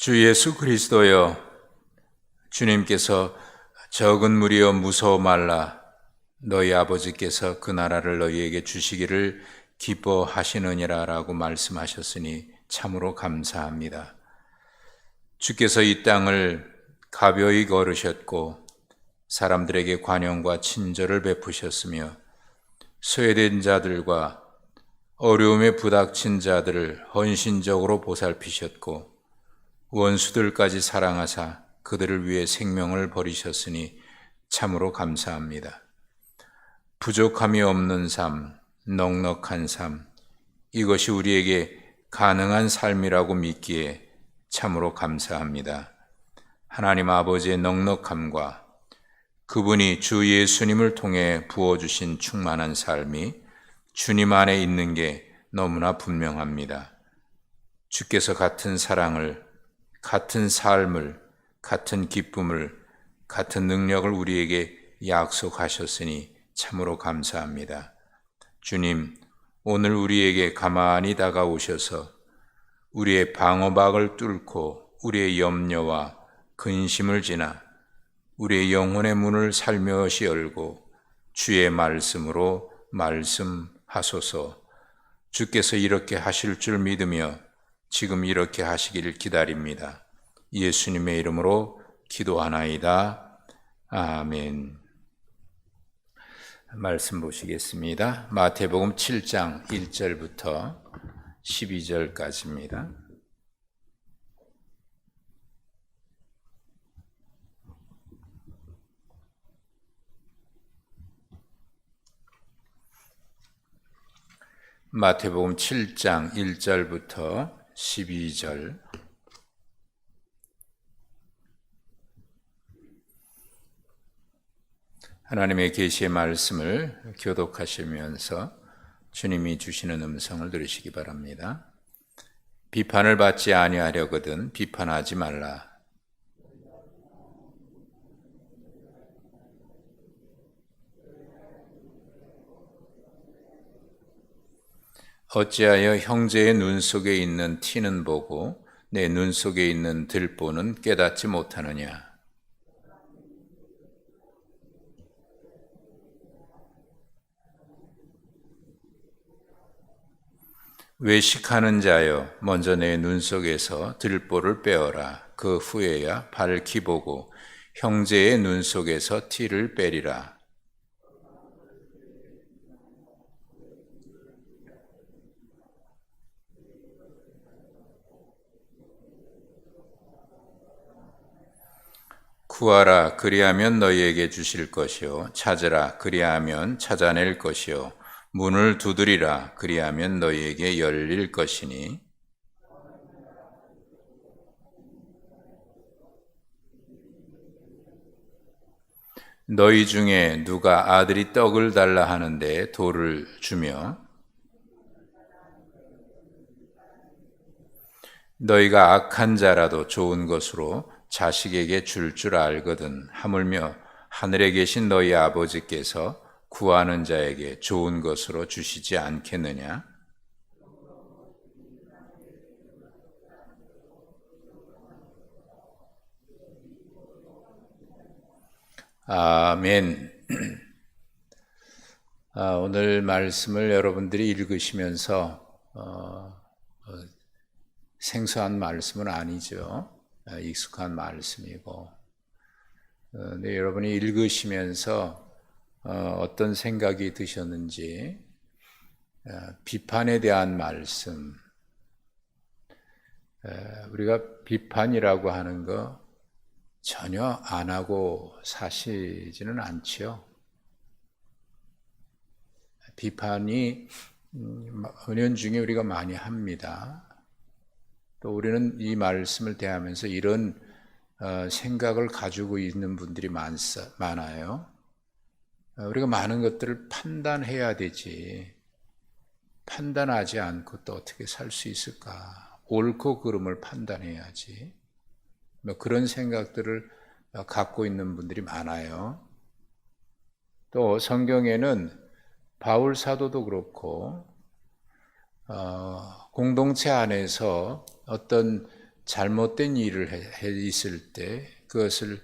주 예수 그리스도여, 주님께서 적은 무리여 무서워 말라. 너희 아버지께서 그 나라를 너희에게 주시기를 기뻐하시느니라 라고 말씀하셨으니 참으로 감사합니다. 주께서 이 땅을 가벼이 걸으셨고 사람들에게 관용과 친절을 베푸셨으며 소외된 자들과 어려움에 부닥친 자들을 헌신적으로 보살피셨고 원수들까지 사랑하사 그들을 위해 생명을 버리셨으니 참으로 감사합니다. 부족함이 없는 삶, 넉넉한 삶, 이것이 우리에게 가능한 삶이라고 믿기에 참으로 감사합니다. 하나님 아버지의 넉넉함과 그분이 주 예수님을 통해 부어주신 충만한 삶이 주님 안에 있는 게 너무나 분명합니다. 주께서 같은 사랑을, 같은 삶을, 같은 기쁨을, 같은 능력을 우리에게 약속하셨으니 참으로 감사합니다. 주님, 오늘 우리에게 가만히 다가오셔서 우리의 방어막을 뚫고 우리의 염려와 근심을 지나 우리의 영혼의 문을 살며시 열고 주의 말씀으로 말씀하소서. 주께서 이렇게 하실 줄 믿으며 지금 이렇게 하시기를 기다립니다. 예수님의 이름으로 기도하나이다. 아멘. 말씀 보시겠습니다. 마태복음 7장 1절부터 12절까지입니다. 마태복음 7장 1절부터 12절. 하나님의 계시의 말씀을 교독하시면서 주님이 주시는 음성을 들으시기 바랍니다. 비판을 받지 아니하려거든 비판하지 말라. 어찌하여 형제의 눈 속에 있는 티는 보고 내 눈 속에 있는 들보는 깨닫지 못하느냐? 외식하는 자여, 먼저 내 눈 속에서 들보를 빼어라. 그 후에야 밝히 보고 형제의 눈 속에서 티를 빼리라. 구하라, 그리하면 너희에게 주실 것이요. 찾으라, 그리하면 찾아낼 것이요. 문을 두드리라, 그리하면 너희에게 열릴 것이니. 너희 중에 누가 아들이 떡을 달라 하는데 돌을 주며 너희가 악한 자라도 좋은 것으로 자식에게 줄 알거든. 하물며 하늘에 계신 너희 아버지께서 구하는 자에게 좋은 것으로 주시지 않겠느냐? 아멘. 오늘 말씀을 여러분들이 읽으시면서 생소한 말씀은 아니죠. 익숙한 말씀이고, 근데 여러분이 읽으시면서 어떤 생각이 드셨는지, 비판에 대한 말씀, 우리가 비판이라고 하는 거 전혀 안 하고 사시지는 않지요. 비판이 은연중에 우리가 많이 합니다. 또 우리는 이 말씀을 대하면서 이런 생각을 가지고 있는 분들이 많아요. 우리가 많은 것들을 판단해야 되지, 판단하지 않고 또 어떻게 살 수 있을까? 옳고 그름을 판단해야지. 그런 생각들을 갖고 있는 분들이 많아요. 또 성경에는 바울 사도도 그렇고 공동체 안에서 어떤 잘못된 일을 있을 때 그것을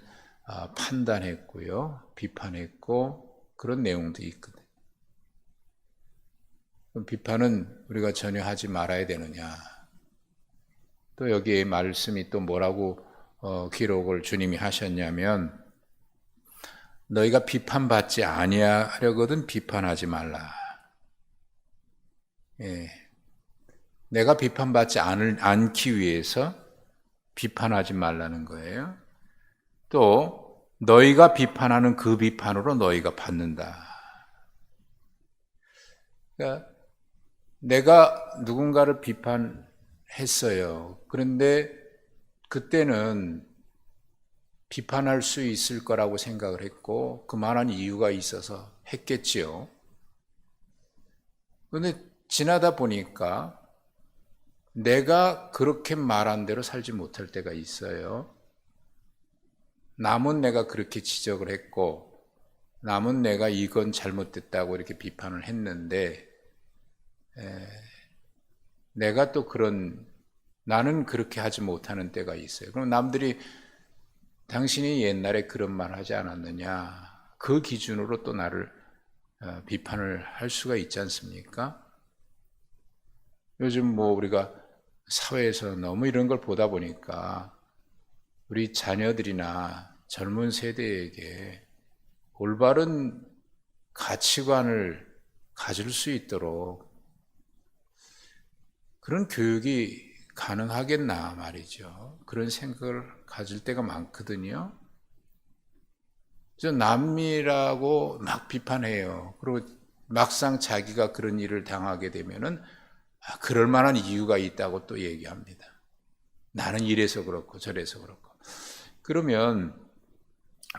판단했고요, 비판했고 그런 내용도 있거든요. 그럼 비판은 우리가 전혀 하지 말아야 되느냐? 또 여기에 말씀이 또 뭐라고 기록을 주님이 하셨냐면 너희가 비판받지 아니하려거든 비판하지 말라. 예. 내가 비판받지 않기 위해서 비판하지 말라는 거예요. 또 너희가 비판하는 그 비판으로 너희가 받는다. 그러니까 내가 누군가를 비판했어요. 그런데 그때는 비판할 수 있을 거라고 생각을 했고 그만한 이유가 있어서 했겠지요. 그런데 지나다 보니까 내가 그렇게 말한 대로 살지 못할 때가 있어요. 남은 내가 그렇게 지적을 했고 남은 내가 이건 잘못됐다고 이렇게 비판을 했는데 내가 또 나는 그렇게 하지 못하는 때가 있어요. 그럼 남들이 당신이 옛날에 그런 말 하지 않았느냐, 그 기준으로 또 나를 비판을 할 수가 있지 않습니까? 요즘 우리가 사회에서 너무 이런 걸 보다 보니까 우리 자녀들이나 젊은 세대에게 올바른 가치관을 가질 수 있도록 그런 교육이 가능하겠나 말이죠. 그런 생각을 가질 때가 많거든요. 저 남이라고 막 비판해요. 그리고 막상 자기가 그런 일을 당하게 되면은 그럴 만한 이유가 있다고 또 얘기합니다. 나는 이래서 그렇고 저래서 그렇고. 그러면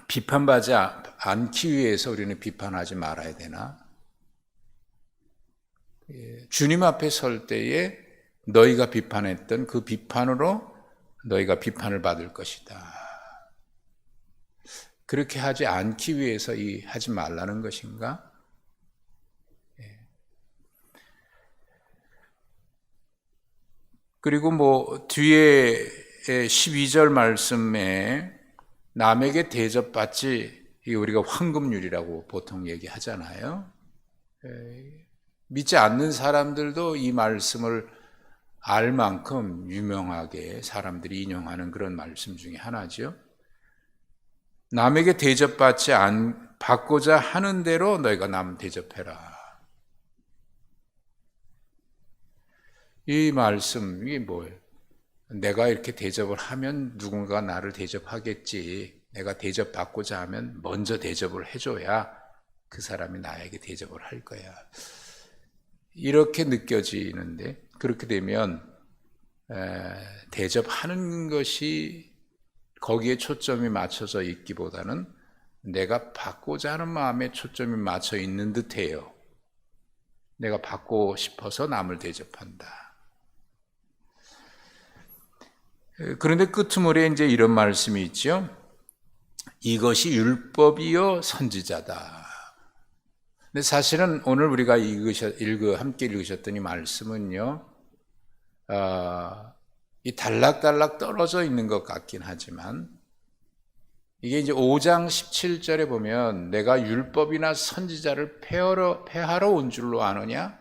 비판받지 않기 위해서 우리는 비판하지 말아야 되나? 주님 앞에 설 때에 너희가 비판했던 그 비판으로 너희가 비판을 받을 것이다. 그렇게 하지 않기 위해서 하지 말라는 것인가? 그리고 뒤에 12절 말씀에 남에게 대접받지, 우리가 황금률이라고 보통 얘기하잖아요. 믿지 않는 사람들도 이 말씀을 알 만큼 유명하게 사람들이 인용하는 그런 말씀 중에 하나죠. 남에게 받고자 하는 대로 너희가 남 대접해라. 이 말씀, 이게 뭐예요? 내가 이렇게 대접을 하면 누군가 나를 대접하겠지. 내가 대접받고자 하면 먼저 대접을 해줘야 그 사람이 나에게 대접을 할 거야. 이렇게 느껴지는데, 그렇게 되면 대접하는 것이 거기에 초점이 맞춰져 있기보다는 내가 받고자 하는 마음에 초점이 맞춰 있는 듯해요. 내가 받고 싶어서 남을 대접한다. 그런데 끄트머리에 이제 이런 말씀이 있죠. 이것이 율법이요 선지자다. 근데 사실은 오늘 우리가 함께 읽으셨던 이 말씀은요, 이 달락달락 떨어져 있는 것 같긴 하지만, 이게 이제 5장 17절에 보면 내가 율법이나 선지자를 폐하러 온 줄로 아느냐?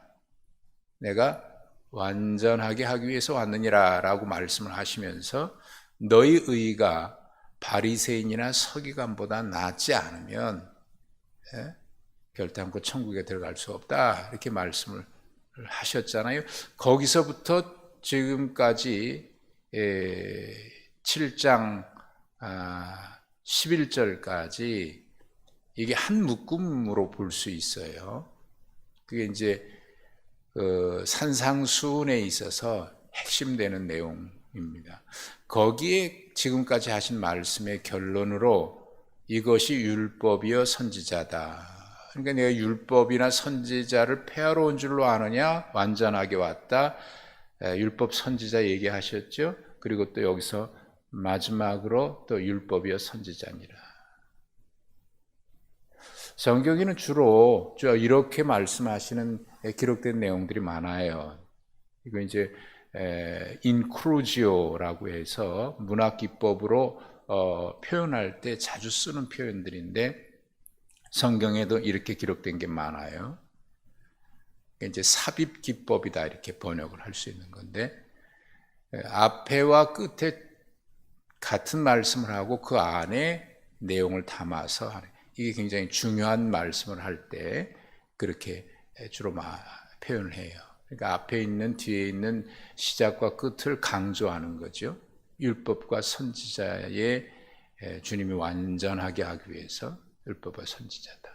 내가 완전하게 하기 위해서 왔느니라 라고 말씀을 하시면서 너희 의가 바리새인이나 서기관보다 낫지 않으면 결단코 천국에 들어갈 수 없다 이렇게 말씀을 하셨잖아요. 거기서부터 지금까지 7장 11절까지 이게 한 묶음으로 볼 수 있어요. 그게 이제 산상수훈에 있어서 핵심되는 내용입니다. 거기에 지금까지 하신 말씀의 결론으로 이것이 율법이요 선지자다. 그러니까 내가 율법이나 선지자를 폐하러 온 줄로 아느냐? 완전하게 왔다. 율법 선지자 얘기하셨죠? 그리고 또 여기서 마지막으로 또 율법이요 선지자니라. 성경에는 주로 이렇게 말씀하시는 기록된 내용들이 많아요. 이거 이제 인크루지오라고 해서 문학기법으로 표현할 때 자주 쓰는 표현들인데 성경에도 이렇게 기록된 게 많아요. 이제 삽입기법이다 이렇게 번역을 할 수 있는 건데 앞에와 끝에 같은 말씀을 하고 그 안에 내용을 담아서 하는 이게 굉장히 중요한 말씀을 할 때 그렇게 주로 표현을 해요. 그러니까 앞에 있는 뒤에 있는 시작과 끝을 강조하는 거죠. 율법과 선지자의 주님이 완전하게 하기 위해서 율법과 선지자다.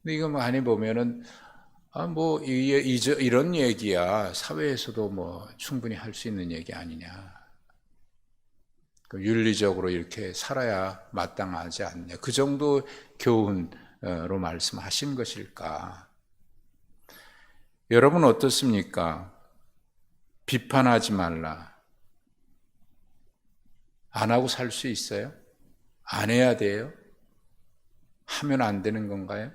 근데 이거 많이 보면은 이런 얘기야 사회에서도 충분히 할 수 있는 얘기 아니냐. 윤리적으로 이렇게 살아야 마땅하지 않냐. 그 정도 교훈으로 말씀하신 것일까? 여러분 어떻습니까? 비판하지 말라. 안 하고 살 수 있어요? 안 해야 돼요? 하면 안 되는 건가요?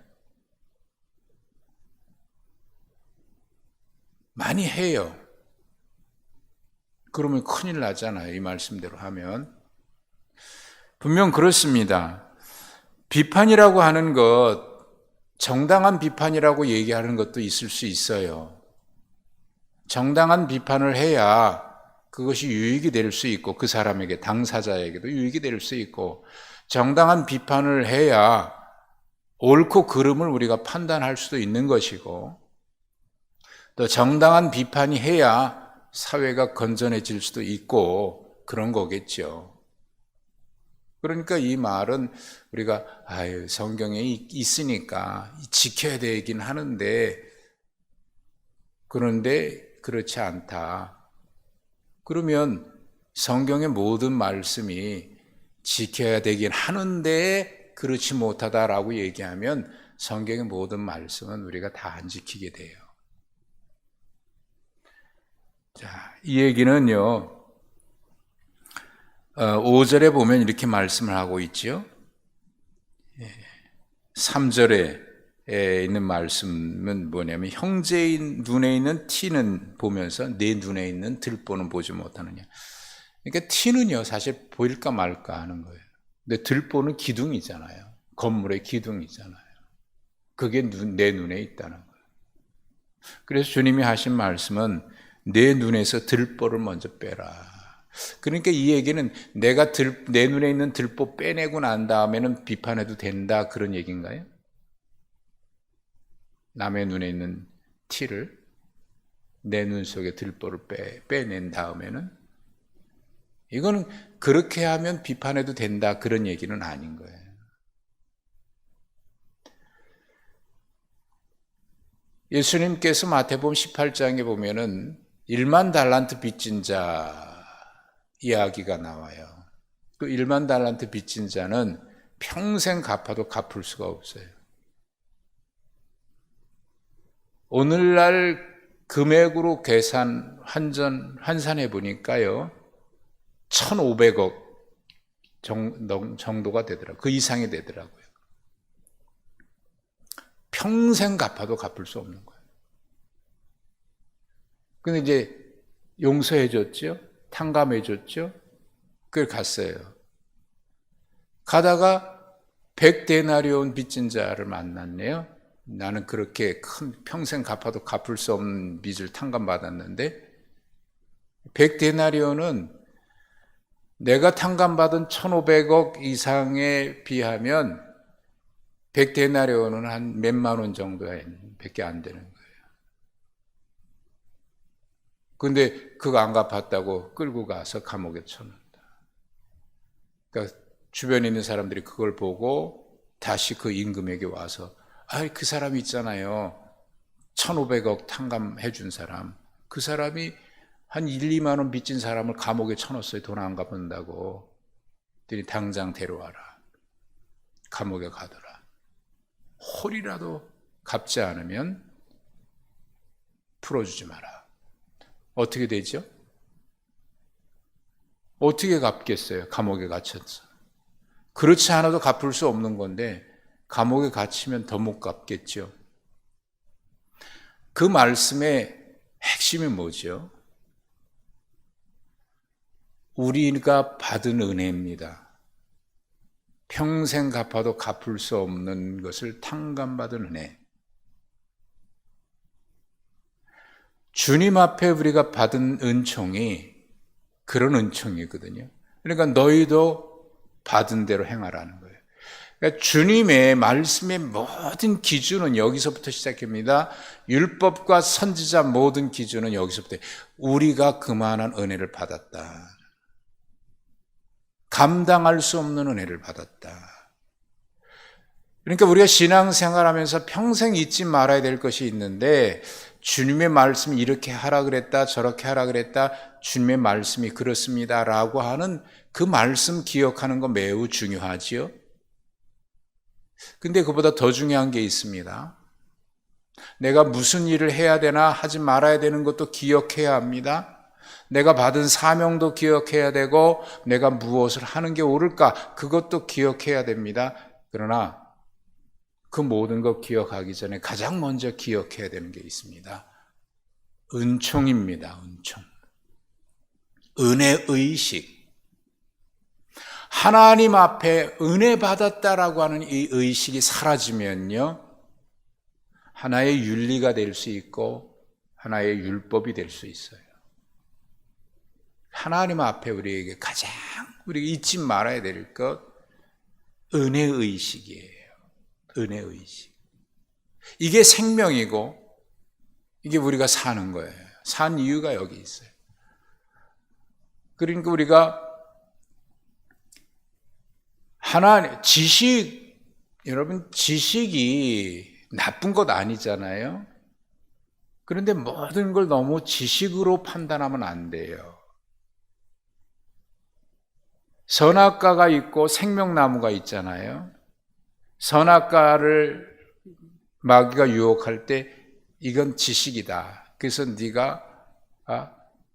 많이 해요. 그러면 큰일 나잖아요. 이 말씀대로 하면. 분명 그렇습니다. 비판이라고 하는 것, 정당한 비판이라고 얘기하는 것도 있을 수 있어요. 정당한 비판을 해야 그것이 유익이 될 수 있고 그 사람에게, 당사자에게도 유익이 될 수 있고 정당한 비판을 해야 옳고 그름을 우리가 판단할 수도 있는 것이고 또 정당한 비판이 해야 사회가 건전해질 수도 있고 그런 거겠죠. 그러니까 이 말은 우리가 성경에 있으니까 지켜야 되긴 하는데 그런데 그렇지 않다. 그러면 성경의 모든 말씀이 지켜야 되긴 하는데 그렇지 못하다라고 얘기하면 성경의 모든 말씀은 우리가 다 안 지키게 돼요. 자, 이 얘기는요. 5절에 보면 이렇게 말씀을 하고 있죠. 3절에 있는 말씀은 뭐냐면 형제의 눈에 있는 티는 보면서 내 눈에 있는 들보는 보지 못하느냐. 그러니까 티는요 사실 보일까 말까 하는 거예요. 근데 들보는 기둥이잖아요. 건물의 기둥이잖아요. 그게 내 눈에 있다는 거예요. 그래서 주님이 하신 말씀은 내 눈에서 들보를 먼저 빼라. 그러니까 이 얘기는 내가 내 눈에 있는 들보 빼내고 난 다음에는 비판해도 된다 그런 얘기인가요? 남의 눈에 있는 티를 내 눈 속에 들보를 빼낸 다음에는 이거는 그렇게 하면 비판해도 된다 그런 얘기는 아닌 거예요. 예수님께서 마태복음 18장에 보면은 1만 달란트 빚진 자 이야기가 나와요. 그 1만 달란트 빚진 자는 평생 갚아도 갚을 수가 없어요. 오늘날 금액으로 환산해 보니까요 1,500억 정도가 되더라고요. 그 이상이 되더라고요. 평생 갚아도 갚을 수 없는 거예요. 근데 이제 용서해 줬죠. 탕감해 줬죠. 그걸 갔어요. 가다가 100데나리온 빚진 자를 만났네요. 나는 그렇게 큰 평생 갚아도 갚을 수 없는 빚을 탕감받았는데 100데나리온은 내가 탕감받은 1,500억 이상에 비하면 100데나리온은 한 몇만 원 정도밖에 안 되는 거예요. 근데 그거 안 갚았다고 끌고 가서 감옥에 쳐놓는다. 그러니까 주변에 있는 사람들이 그걸 보고 다시 그 임금에게 와서 그 사람이 있잖아요. 1,500억 탕감해 준 사람. 그 사람이 한 1, 2만 원 빚진 사람을 감옥에 쳐넣었어요. 돈 안 갚는다고. 그랬더니 당장 데려와라. 감옥에 가더라. 홀이라도 갚지 않으면 풀어주지 마라. 어떻게 되죠? 어떻게 갚겠어요? 감옥에 갇혔어. 그렇지 않아도 갚을 수 없는 건데 감옥에 갇히면 더 못 갚겠죠. 그 말씀에 핵심이 뭐죠? 우리가 받은 은혜입니다. 평생 갚아도 갚을 수 없는 것을 탕감받은 은혜. 주님 앞에 우리가 받은 은총이 그런 은총이거든요. 그러니까 너희도 받은 대로 행하라는 거예요. 그러니까 주님의 말씀의 모든 기준은 여기서부터 시작합니다. 율법과 선지자 모든 기준은 여기서부터 우리가 그만한 은혜를 받았다. 감당할 수 없는 은혜를 받았다. 그러니까 우리가 신앙생활하면서 평생 잊지 말아야 될 것이 있는데 주님의 말씀이 이렇게 하라 그랬다 저렇게 하라 그랬다 주님의 말씀이 그렇습니다 라고 하는 그 말씀 기억하는 거 매우 중요하지요. 근데 그보다 더 중요한 게 있습니다. 내가 무슨 일을 해야 되나 하지 말아야 되는 것도 기억해야 합니다. 내가 받은 사명도 기억해야 되고 내가 무엇을 하는 게 옳을까 그것도 기억해야 됩니다. 그러나 그 모든 것 기억하기 전에 가장 먼저 기억해야 되는 게 있습니다. 은총입니다. 은총. 은혜의식. 하나님 앞에 은혜 받았다라고 하는 이 의식이 사라지면요. 하나의 윤리가 될 수 있고 하나의 율법이 될 수 있어요. 하나님 앞에 우리에게 가장 우리가 잊지 말아야 될 것 은혜의식이에요. 은혜의식. 이게 생명이고 이게 우리가 사는 거예요. 산 이유가 여기 있어요. 그러니까 우리가 여러분 지식이 나쁜 것 아니잖아요. 그런데 모든 걸 너무 지식으로 판단하면 안 돼요. 선악과가 있고 생명나무가 있잖아요. 선악과를 마귀가 유혹할 때 이건 지식이다. 그래서 네가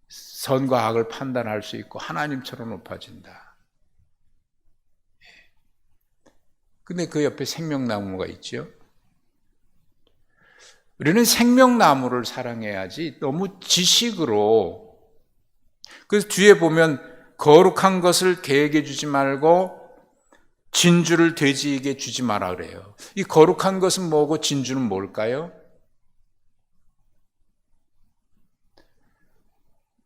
선과 악을 판단할 수 있고 하나님처럼 높아진다. 근데 그 옆에 생명나무가 있죠. 우리는 생명나무를 사랑해야지 너무 지식으로. 그래서 뒤에 보면 거룩한 것을 개에게 주지 말고 진주를 돼지에게 주지 마라 그래요. 이 거룩한 것은 뭐고 진주는 뭘까요?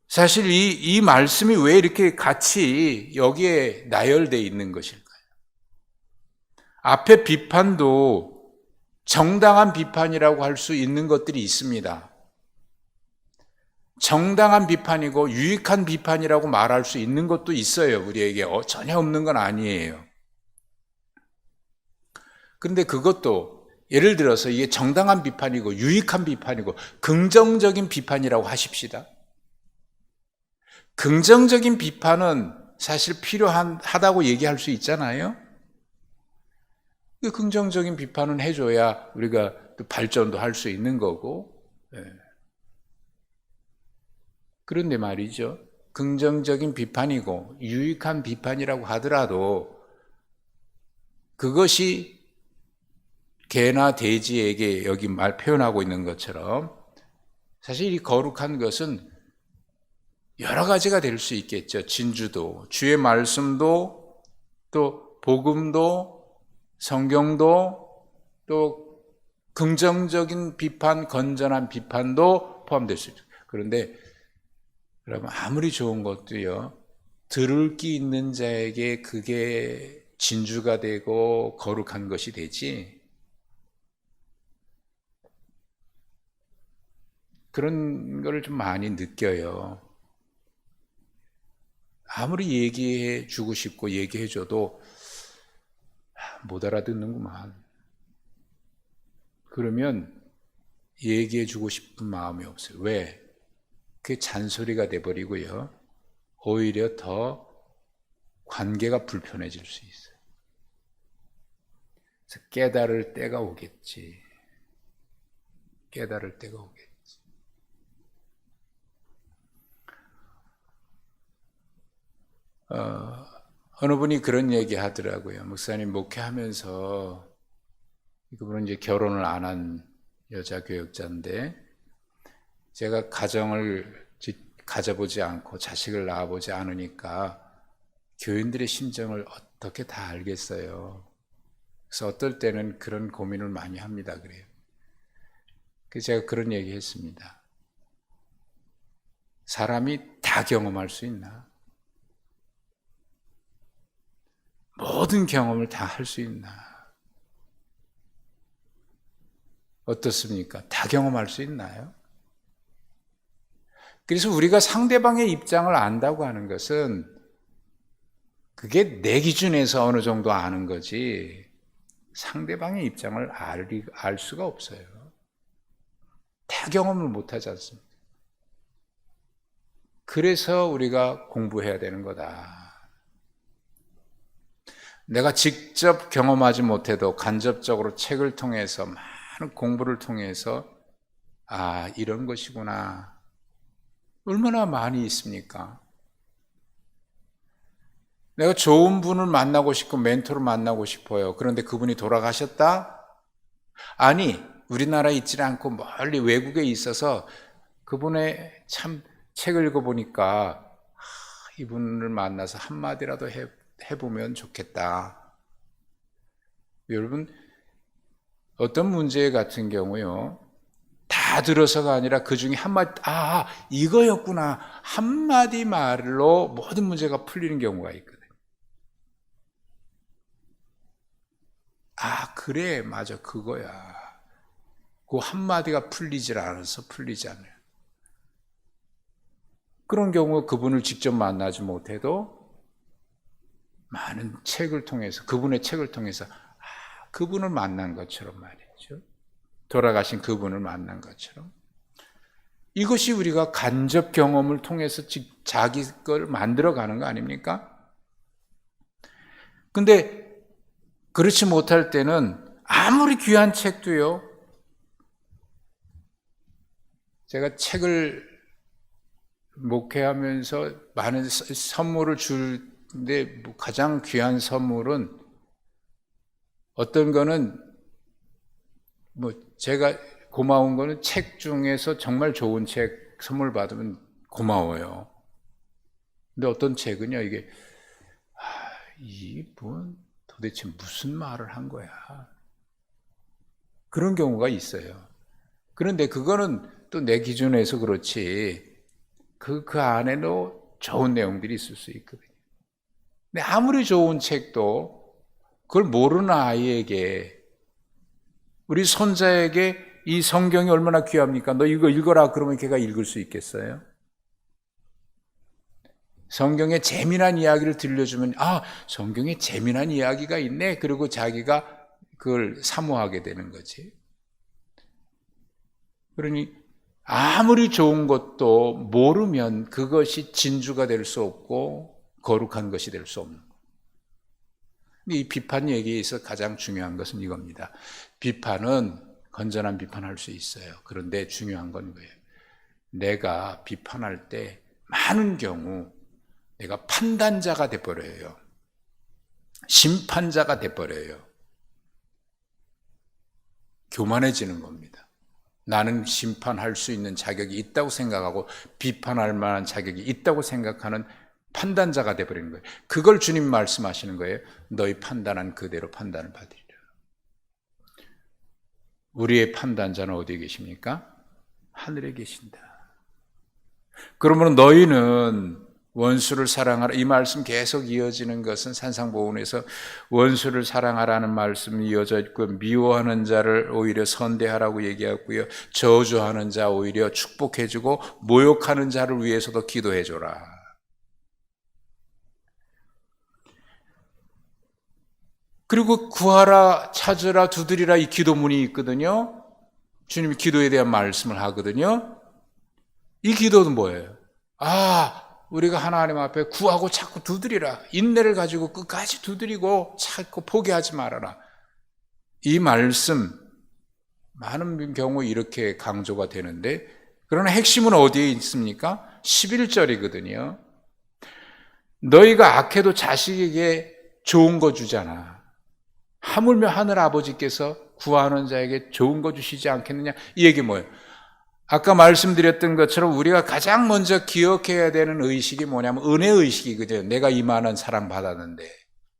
사실 이 말씀이 왜 이렇게 같이 여기에 나열되어 있는 것일까요? 앞에 비판도 정당한 비판이라고 할 수 있는 것들이 있습니다. 정당한 비판이고 유익한 비판이라고 말할 수 있는 것도 있어요. 우리에게 전혀 없는 건 아니에요. 그런데 그것도 예를 들어서 이게 정당한 비판이고 유익한 비판이고 긍정적인 비판이라고 하십시다. 긍정적인 비판은 사실 필요하다고 얘기할 수 있잖아요. 그 긍정적인 비판은 해줘야 우리가 또 발전도 할 수 있는 거고. 그런데 말이죠. 긍정적인 비판이고 유익한 비판이라고 하더라도 그것이 개나 돼지에게 여기 표현하고 있는 것처럼 사실 이 거룩한 것은 여러 가지가 될 수 있겠죠. 진주도, 주의 말씀도, 또 복음도, 성경도, 또 긍정적인 비판, 건전한 비판도 포함될 수 있죠. 그런데 여러분 아무리 좋은 것도요. 들을 끼 있는 자에게 그게 진주가 되고 거룩한 것이 되지 그런 걸 좀 많이 느껴요. 아무리 얘기해 주고 싶고 얘기해 줘도 못 알아듣는구만. 그러면 얘기해 주고 싶은 마음이 없어요. 왜? 그게 잔소리가 돼버리고요. 오히려 더 관계가 불편해질 수 있어요. 그래서 깨달을 때가 오겠지. 깨달을 때가 오겠지. 어느 분이 그런 얘기 하더라고요. 목사님 목회하면서 그분은 이제 결혼을 안 한 여자 교역자인데 제가 가정을 가져보지 않고 자식을 낳아보지 않으니까 교인들의 심정을 어떻게 다 알겠어요. 그래서 어떨 때는 그런 고민을 많이 합니다. 그래요. 그래서 제가 그런 얘기 했습니다. 사람이 다 경험할 수 있나? 모든 경험을 다 할 수 있나? 어떻습니까? 다 경험할 수 있나요? 그래서 우리가 상대방의 입장을 안다고 하는 것은 그게 내 기준에서 어느 정도 아는 거지 상대방의 입장을 알 수가 없어요. 다 경험을 못하지 않습니까? 그래서 우리가 공부해야 되는 거다. 내가 직접 경험하지 못해도 간접적으로 책을 통해서 많은 공부를 통해서 이런 것이구나. 얼마나 많이 있습니까? 내가 좋은 분을 만나고 싶고 멘토를 만나고 싶어요. 그런데 그분이 돌아가셨다? 아니, 우리나라에 있지 않고 멀리 외국에 있어서 그분의 참 책을 읽어보니까 이분을 만나서 한마디라도 해보면 좋겠다. 여러분, 어떤 문제 같은 경우요, 다 들어서가 아니라 그 중에 한마디, 이거였구나. 한마디 말로 모든 문제가 풀리는 경우가 있거든요. 그래, 맞아, 그거야. 그 한마디가 풀리질 않아서 풀리지 않아요. 그런 경우 그분을 직접 만나지 못해도 많은 책을 통해서, 그분의 책을 통해서, 그분을 만난 것처럼 말이죠. 돌아가신 그분을 만난 것처럼. 이것이 우리가 간접 경험을 통해서 자기 걸 만들어가는 거 아닙니까? 근데 그렇지 못할 때는 아무리 귀한 책도요, 제가 책을 목회하면서 많은 선물을 주는데 가장 귀한 선물은 어떤 거는 제가 고마운 거는 책 중에서 정말 좋은 책 선물 받으면 고마워요. 근데 어떤 책은요, 이게 이분 도대체 무슨 말을 한 거야? 그런 경우가 있어요. 그런데 그거는 또 내 기준에서 그렇지 그 안에도 좋은 내용들이 있을 수 있거든요. 근데 아무리 좋은 책도 그걸 모르는 아이에게, 우리 손자에게 이 성경이 얼마나 귀합니까? 너 이거 읽어라 그러면 걔가 읽을 수 있겠어요? 성경의 재미난 이야기를 들려주면 성경에 재미난 이야기가 있네. 그리고 자기가 그걸 사모하게 되는 거지. 그러니 아무리 좋은 것도 모르면 그것이 진주가 될 수 없고 거룩한 것이 될 수 없는 거예요. 이 비판 얘기에서 가장 중요한 것은 이겁니다. 비판은 건전한 비판할 수 있어요. 그런데 중요한 건 뭐예요? 내가 비판할 때 많은 경우 내가 판단자가 돼버려요. 심판자가 돼버려요. 교만해지는 겁니다. 나는 심판할 수 있는 자격이 있다고 생각하고 비판할 만한 자격이 있다고 생각하는 판단자가 돼버리는 거예요. 그걸 주님 말씀하시는 거예요. 너희 판단한 그대로 판단을 받으리라. 우리의 판단자는 어디에 계십니까? 하늘에 계신다. 그러면 너희는 원수를 사랑하라. 이 말씀 계속 이어지는 것은 산상보훈에서 원수를 사랑하라는 말씀이 이어져 있고, 미워하는 자를 오히려 선대하라고 얘기하고요, 저주하는 자 오히려 축복해주고, 모욕하는 자를 위해서도 기도해줘라. 그리고 구하라, 찾으라, 두드리라, 이 기도문이 있거든요. 주님이 기도에 대한 말씀을 하거든요. 이 기도는 뭐예요? 우리가 하나님 앞에 구하고 찾고 두드리라. 인내를 가지고 끝까지 두드리고 찾고 포기하지 말아라. 이 말씀 많은 경우 이렇게 강조가 되는데, 그러나 핵심은 어디에 있습니까? 11절이거든요. 너희가 악해도 자식에게 좋은 거 주잖아. 하물며 하늘 아버지께서 구하는 자에게 좋은 거 주시지 않겠느냐? 이 얘기 뭐예요? 아까 말씀드렸던 것처럼 우리가 가장 먼저 기억해야 되는 의식이 뭐냐면 은혜의식이거든요. 내가 이만한 사랑 받았는데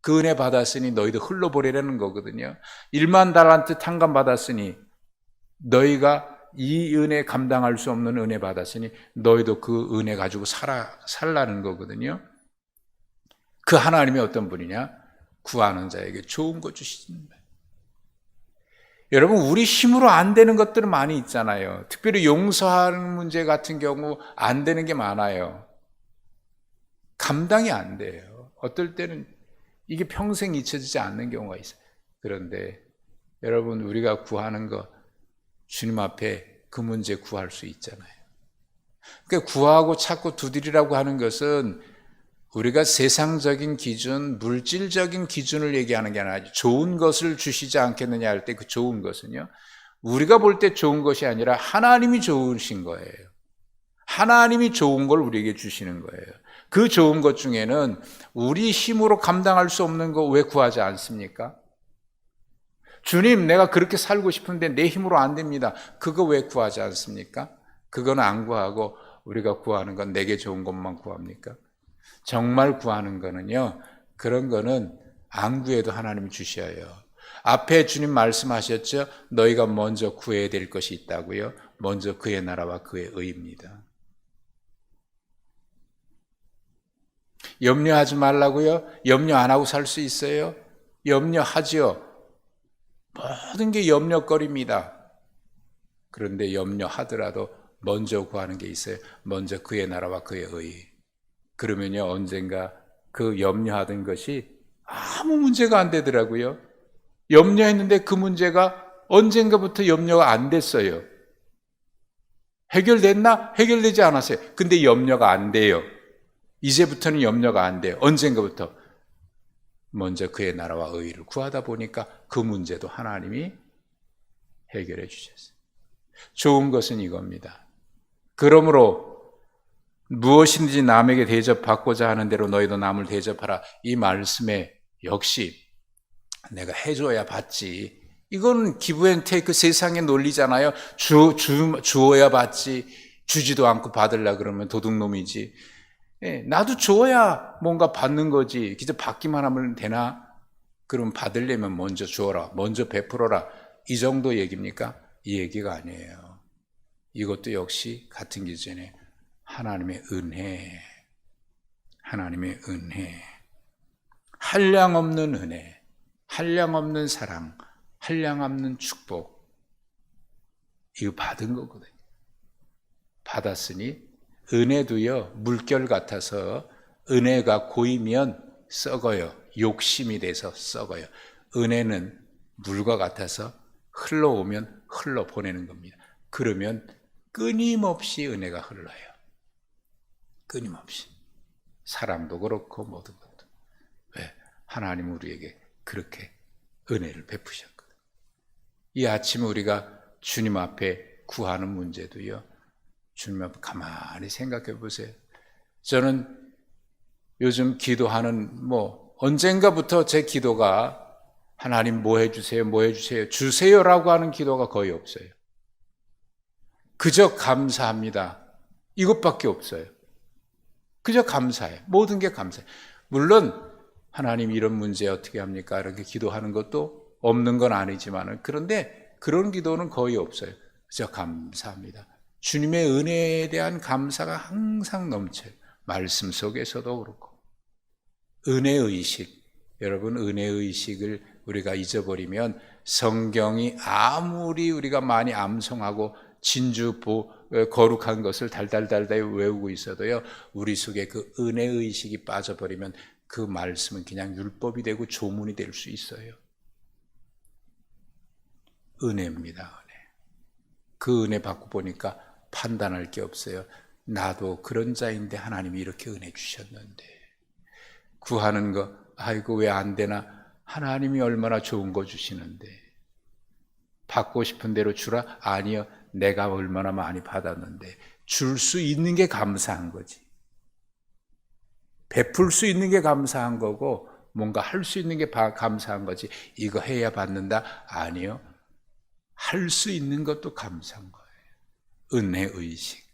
그 은혜 받았으니 너희도 흘러보내라는 거거든요. 1만 달란트 탕감 받았으니 너희가 이 은혜 감당할 수 없는 은혜 받았으니 너희도 그 은혜 가지고 살라는 거거든요. 그 하나님이 어떤 분이냐? 구하는 자에게 좋은 거 주신다. 여러분, 우리 힘으로 안 되는 것들은 많이 있잖아요. 특별히 용서하는 문제 같은 경우 안 되는 게 많아요. 감당이 안 돼요. 어떨 때는 이게 평생 잊혀지지 않는 경우가 있어요. 그런데 여러분, 우리가 구하는 거 주님 앞에 그 문제 구할 수 있잖아요. 그러니까 구하고 찾고 두드리라고 하는 것은 우리가 세상적인 기준, 물질적인 기준을 얘기하는 게 아니라 좋은 것을 주시지 않겠느냐 할 때 그 좋은 것은요, 우리가 볼 때 좋은 것이 아니라 하나님이 좋으신 거예요. 하나님이 좋은 걸 우리에게 주시는 거예요. 그 좋은 것 중에는 우리 힘으로 감당할 수 없는 거 왜 구하지 않습니까? 주님, 내가 그렇게 살고 싶은데 내 힘으로 안 됩니다. 그거 왜 구하지 않습니까? 그거는 안 구하고 우리가 구하는 건 내게 좋은 것만 구합니까? 정말 구하는 거는요, 그런 거는 안 구해도 하나님이 주셔요. 앞에 주님 말씀하셨죠? 너희가 먼저 구해야 될 것이 있다고요. 먼저 그의 나라와 그의 의입니다. 염려하지 말라고요? 염려 안 하고 살 수 있어요? 염려하지요. 모든 게 염려거리입니다. 그런데 염려하더라도 먼저 구하는 게 있어요. 먼저 그의 나라와 그의 의. 그러면요, 언젠가 그 염려하던 것이 아무 문제가 안 되더라고요. 염려했는데 그 문제가 언젠가부터 염려가 안 됐어요. 해결됐나? 해결되지 않았어요. 근데 염려가 안 돼요. 이제부터는 염려가 안 돼요. 언젠가부터. 먼저 그의 나라와 의를 구하다 보니까 그 문제도 하나님이 해결해 주셨어요. 좋은 것은 이겁니다. 그러므로 무엇인지 남에게 대접받고자 하는 대로 너희도 남을 대접하라. 이 말씀에 역시 내가 해줘야 받지. 이건 기브 앤 테이크 세상의 논리잖아요. 주어야 받지. 주지도 않고 받으려 그러면 도둑놈이지. 예, 나도 줘야 뭔가 받는 거지. 그저 받기만 하면 되나? 그럼 받으려면 먼저 주어라. 먼저 베풀어라. 이 정도 얘기입니까? 이 얘기가 아니에요. 이것도 역시 같은 기준에 하나님의 은혜, 하나님의 은혜, 한량없는 은혜, 한량없는 사랑, 한량없는 축복, 이거 받은 거거든요. 받았으니 은혜도요, 물결 같아서 은혜가 고이면 썩어요. 욕심이 돼서 썩어요. 은혜는 물과 같아서 흘러오면 흘러보내는 겁니다. 그러면 끊임없이 은혜가 흘러요. 끊임없이. 사랑도 그렇고 모든 것도. 왜? 하나님은 우리에게 그렇게 은혜를 베푸셨거든요. 이 아침에 우리가 주님 앞에 구하는 문제도요, 주님 앞에 가만히 생각해 보세요. 저는 요즘 기도하는 언젠가부터 제 기도가 하나님 뭐 해주세요, 뭐 해주세요, 주세요라고 하는 기도가 거의 없어요. 그저 감사합니다. 이것밖에 없어요. 그저 감사해요. 모든 게 감사해요. 물론 하나님 이런 문제 어떻게 합니까? 이렇게 기도하는 것도 없는 건 아니지만 그런데 그런 기도는 거의 없어요. 그저 감사합니다. 주님의 은혜에 대한 감사가 항상 넘쳐요. 말씀 속에서도 그렇고. 은혜의식, 여러분 은혜의식을 우리가 잊어버리면 성경이 아무리 우리가 많이 암송하고 진주 거룩한 것을 달달달달 외우고 있어도요, 우리 속에 그 은혜의식이 빠져버리면 그 말씀은 그냥 율법이 되고 조문이 될 수 있어요. 은혜입니다. 은혜. 그 은혜 받고 보니까 판단할 게 없어요. 나도 그런 자인데 하나님이 이렇게 은혜 주셨는데. 구하는 거, 아이고 왜 안 되나? 하나님이 얼마나 좋은 거 주시는데. 받고 싶은 대로 주라? 아니요. 내가 얼마나 많이 받았는데. 줄 수 있는 게 감사한 거지. 베풀 수 있는 게 감사한 거고 뭔가 할 수 있는 게 감사한 거지. 이거 해야 받는다? 아니요. 할 수 있는 것도 감사한 거예요. 은혜의식.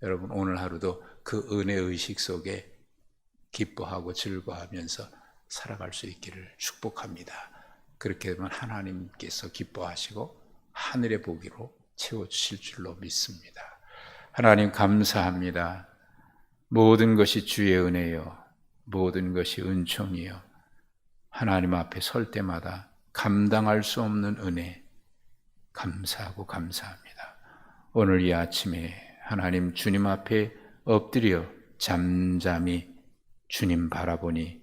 여러분 오늘 하루도 그 은혜의식 속에 기뻐하고 즐거워하면서 살아갈 수 있기를 축복합니다. 그렇게 되면 하나님께서 기뻐하시고 하늘의 복으로 채워주실 줄로 믿습니다. 하나님 감사합니다. 모든 것이 주의 은혜요, 모든 것이 은총이요, 하나님 앞에 설 때마다 감당할 수 없는 은혜 감사하고 감사합니다. 오늘 이 아침에 하나님 주님 앞에 엎드려 잠잠히 주님 바라보니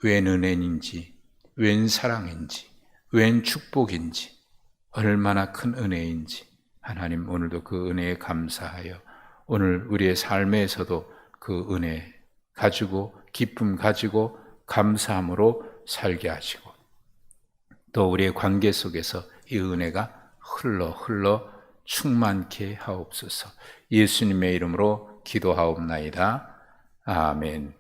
웬 은혜인지, 웬 사랑인지, 웬 축복인지, 얼마나 큰 은혜인지 하나님 오늘도 그 은혜에 감사하여 오늘 우리의 삶에서도 그 은혜 가지고 기쁨 가지고 감사함으로 살게 하시고 또 우리의 관계 속에서 이 은혜가 흘러 충만케 하옵소서. 예수님의 이름으로 기도하옵나이다. 아멘.